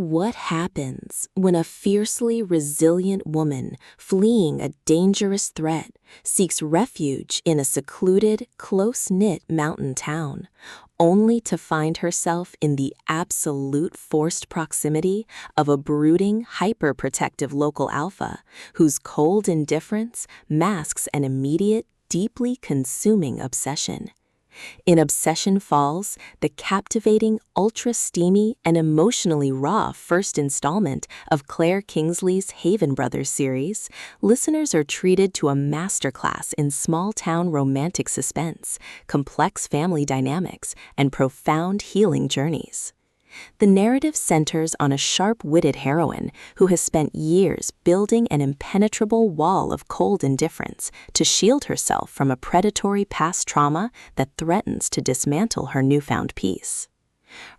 What happens when a fiercely resilient woman fleeing a dangerous threat seeks refuge in a secluded, close-knit mountain town, only to find herself in the absolute forced proximity of a brooding, hyper-protective local alpha whose cold indifference masks an immediate, deeply consuming obsession? In Obsession Falls, the captivating, ultra-steamy, and emotionally raw first installment of Claire Kingsley's Haven Brothers series, listeners are treated to a masterclass in small-town romantic suspense, complex family dynamics, and profound healing journeys. The narrative centers on a sharp-witted heroine who has spent years building an impenetrable wall of cold indifference to shield herself from a predatory past trauma that threatens to dismantle her newfound peace.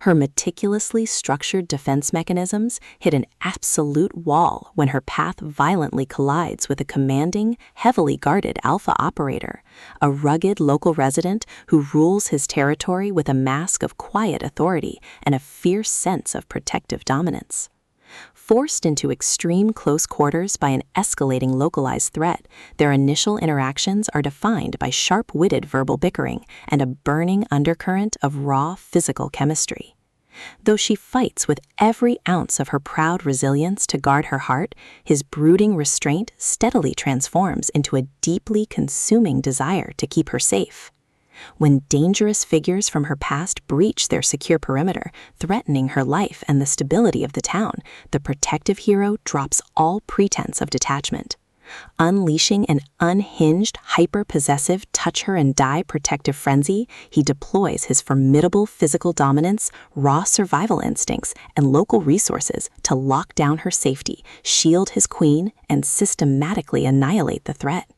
Her meticulously structured defense mechanisms hit an absolute wall when her path violently collides with a commanding, heavily guarded alpha operator, a rugged local resident who rules his territory with a mask of quiet authority and a fierce sense of protective dominance. Forced into extreme close quarters by an escalating localized threat, their initial interactions are defined by sharp-witted verbal bickering and a burning undercurrent of raw physical chemistry. Though she fights with every ounce of her proud resilience to guard her heart, his brooding restraint steadily transforms into a deeply consuming desire to keep her safe. When dangerous figures from her past breach their secure perimeter, threatening her life and the stability of the town, the protective hero drops all pretense of detachment. Unleashing an unhinged, hyper-possessive touch-her-and-die protective frenzy, he deploys his formidable physical dominance, raw survival instincts, and local resources to lock down her safety, shield his queen, and systematically annihilate the threat.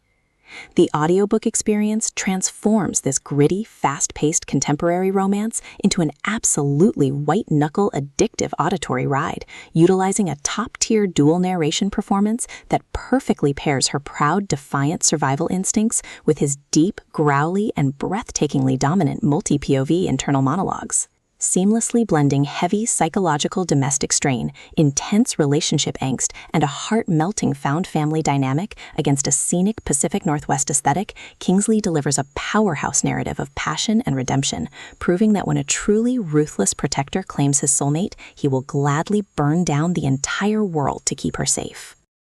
The audiobook experience transforms this gritty, fast-paced contemporary romance into an absolutely white-knuckle addictive auditory ride, utilizing a top-tier dual narration performance that perfectly pairs her proud, defiant survival instincts with his deep, growly, and breathtakingly dominant multi-POV internal monologues. Seamlessly blending heavy psychological domestic strain, intense relationship angst, and a heart-melting found family dynamic against a scenic Pacific Northwest aesthetic, Kingsley delivers a powerhouse narrative of passion and redemption, proving that when a truly ruthless protector claims his soulmate, he will gladly burn down the entire world to keep her safe.